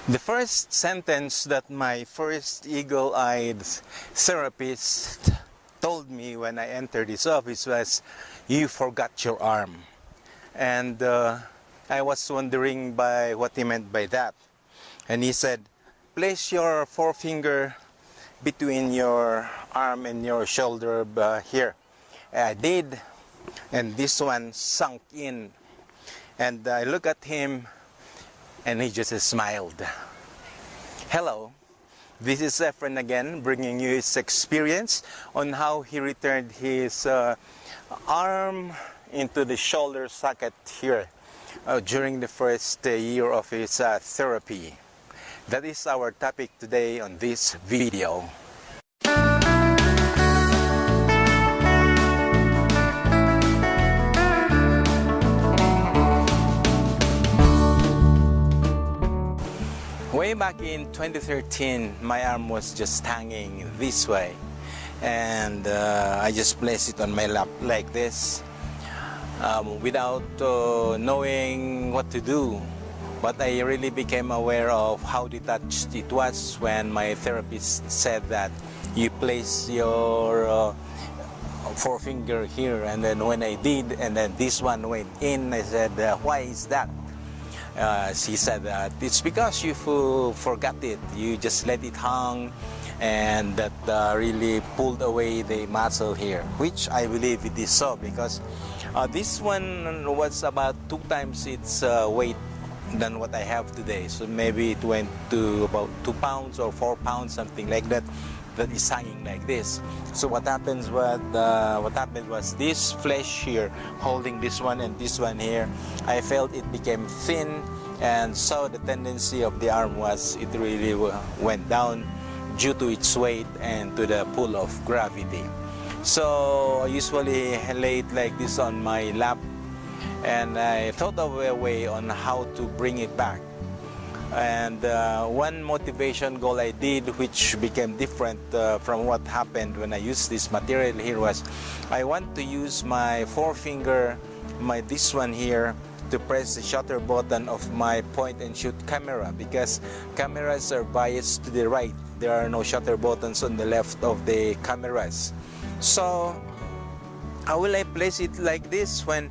The first sentence that my first eagle-eyed therapist told me when I entered his office was, "You forgot your arm." And I was wondering by what he meant by that. And he said, "Place your forefinger between your arm and your shoulder here." I did, and this one sunk in. And I look at him, and he just smiled. Hello, this is Efren again, bringing you his experience on how he returned his arm into the shoulder socket here during the first year of his therapy. That is our topic today on this video. Way back in 2013, my arm was just hanging this way, and I just placed it on my lap like this without knowing what to do. But I really became aware of how detached it was when my therapist said that you place your forefinger here, and then when I did, and then this one went in, I said, "Why is that?" She said that it's because you forgot it. You just let it hang, and that really pulled away the muscle here, which I believe it is so, because this one was about 2 times its weight than what I have today. So maybe it went to about 2 pounds or 4 pounds, something like that. That is hanging like this. So what happened was this flesh here holding this one and this one here, I felt it became thin, and so the tendency of the arm was it really went down due to its weight and to the pull of gravity. So I usually lay it like this on my lap, and I thought of a way on how to bring it back. And one motivation goal I did, which became different from what happened when I used this material here, was I want to use my forefinger, this one here, to press the shutter button of my point and shoot camera, because cameras are biased to the right. There are no shutter buttons on the left of the cameras. So how will I place it like this when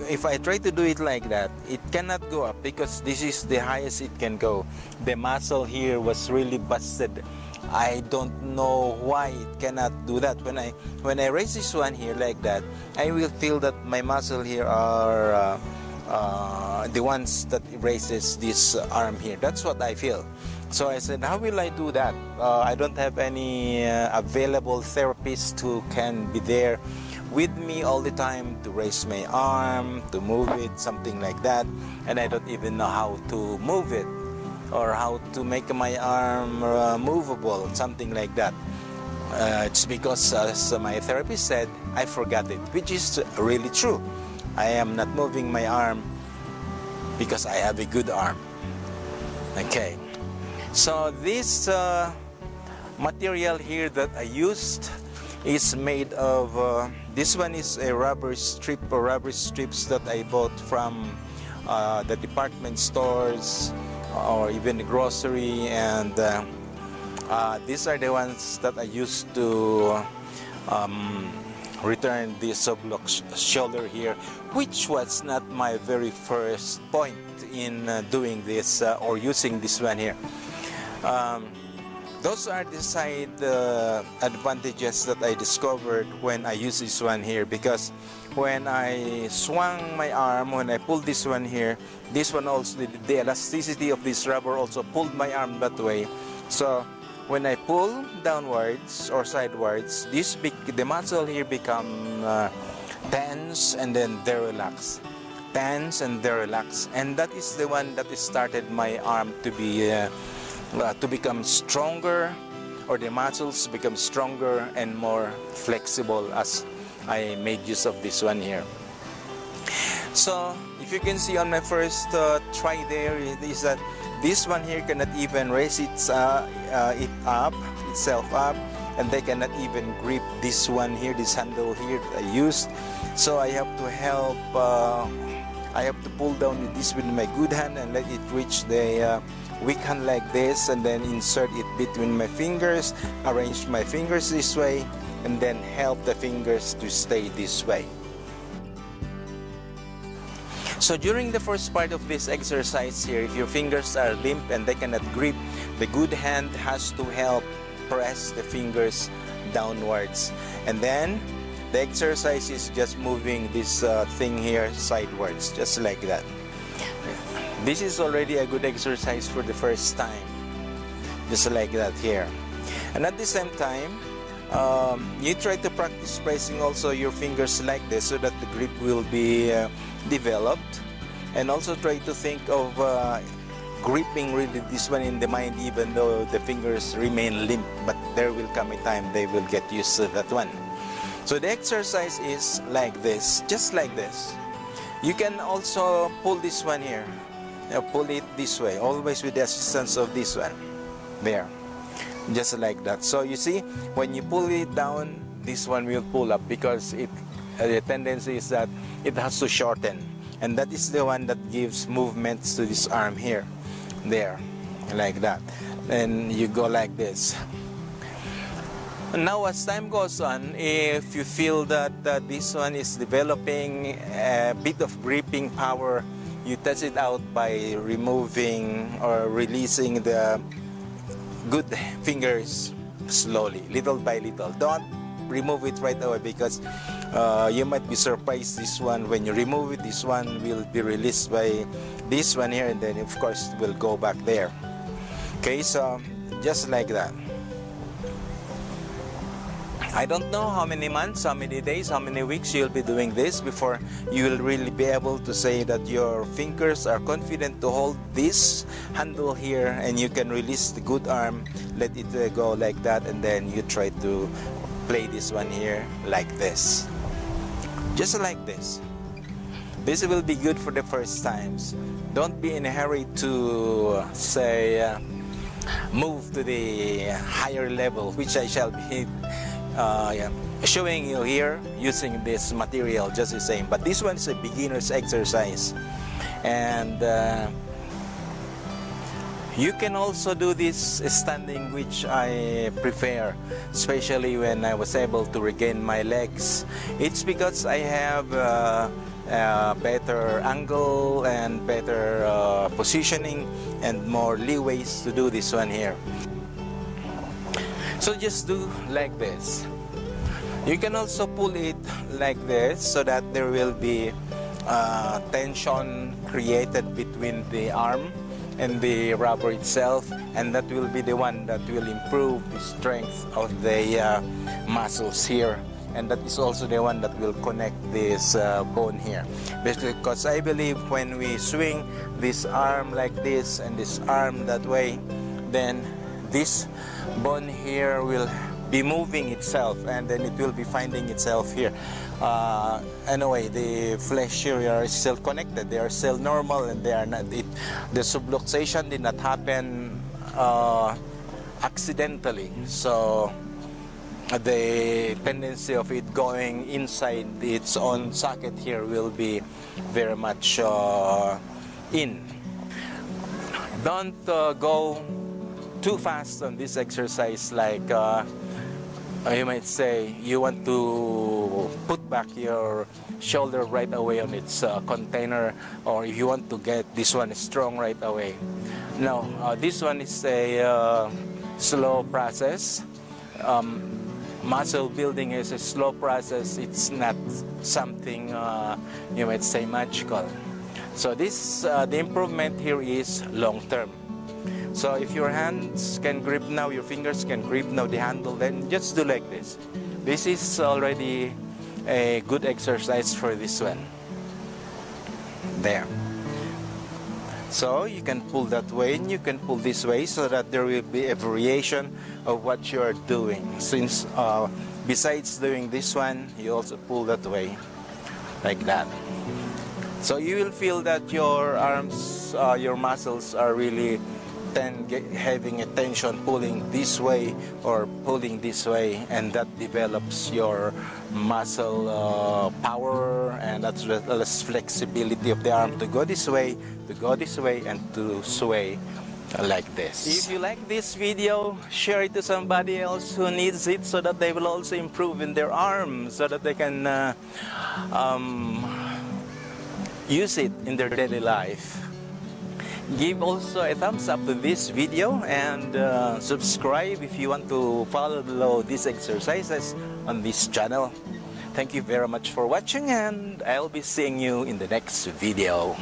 if I try to do it like that, it cannot go up because this is the highest it can go. The muscle here was really busted. I don't know why it cannot do that. When I raise this one here like that, I will feel that my muscle here are the ones that raises this arm here. That's what I feel. So I said, how will I do that? I don't have any available therapist who can be there with me all the time to raise my arm, to move it, something like that. And I don't even know how to move it or how to make my arm movable, something like that. It's because, as my therapist said, I forgot it, which is really true. I am not moving my arm because I have a good arm. Okay, so this material here that I used is made of, this one is a rubber strip or rubber strips that I bought from the department stores or even the grocery, and these are the ones that I used to return this sublock shoulder here, which was not my very first point in doing this or using this one here. Those are the side advantages that I discovered when I use this one here, because when I swung my arm, when I pulled this one here, this one also, the elasticity of this rubber also pulled my arm that way. So when I pull downwards or sidewards, the muscle here become tense and then they relax. Tense and they relax. And that is the one that started my arm to be to become stronger, or the muscles become stronger and more flexible as I made use of this one here. So if you can see on my first try there, is that this one here cannot even raise itself up, and they cannot even grip this one here, this handle here that I used. So I have to help I have to pull down this with my good hand and let it reach the weak hand like this, and then insert it between my fingers, arrange my fingers this way, and then help the fingers to stay this way. So during the first part of this exercise here, if your fingers are limp and they cannot grip, the good hand has to help press the fingers downwards. And then the exercise is just moving this thing here sidewards, just like that. This is already a good exercise for the first time, just like that here. And at the same time, you try to practice pressing also your fingers like this so that the grip will be developed, and also try to think of gripping really this one in the mind, even though the fingers remain limp, but there will come a time they will get used to that one. So the exercise is like this, just like this. You can also pull this one here, pull it this way, always with the assistance of this one, there, just like that. So you see, when you pull it down, this one will pull up, because the tendency is that it has to shorten, and that is the one that gives movements to this arm here, there, like that. And you go like this. Now as time goes on, if you feel that this one is developing a bit of gripping power, you test it out by removing or releasing the good fingers slowly, little by little. Don't remove it right away, because you might be surprised. This one, when you remove it, this one will be released by this one here, and then of course it will go back there. Okay, so just like that. I don't know how many months, how many days, how many weeks you'll be doing this before you will really be able to say that your fingers are confident to hold this handle here, and you can release the good arm, let it go like that, and then you try to play this one here like this. Just like this. This will be good for the first times. Don't be in a hurry to say move to the higher level, which I shall be showing you here using this material just the same. But this one is a beginner's exercise, and you can also do this standing, which I prefer, especially when I was able to regain my legs. It's because I have a better angle and better positioning and more leeways to do this one here. So just do like this. You can also pull it like this so that there will be tension created between the arm and the rubber itself, and that will be the one that will improve the strength of the muscles here, and that is also the one that will connect this bone here. Because I believe when we swing this arm like this and this arm that way, then this bone here will be moving itself, and then it will be finding itself here. Anyway, the flesh here are still connected, they are still normal, and they are not, the subluxation did not happen accidentally. So the tendency of it going inside its own socket here will be very much in. Don't go too fast on this exercise, like you might say you want to put back your shoulder right away on its container, or if you want to get this one strong right away. No, this one is a slow process. Muscle building is a slow process. It's not something you might say magical. So this the improvement here is long term. So if your hands can grip now, your fingers can grip now the handle, then just do like this. This is already a good exercise for this one. There. So you can pull that way and you can pull this way, so that there will be a variation of what you are doing. Since besides doing this one, you also pull that way, like that. So you will feel that your arms, your muscles are really having a tension pulling this way or pulling this way, and that develops your muscle power, and that's less flexibility of the arm to go this way, and to sway like this. If you like this video, share it to somebody else who needs it, so that they will also improve in their arms, so that they can use it in their daily life. Give also a thumbs up to this video, and subscribe if you want to follow these exercises on this channel. Thank you very much for watching, and I'll be seeing you in the next video.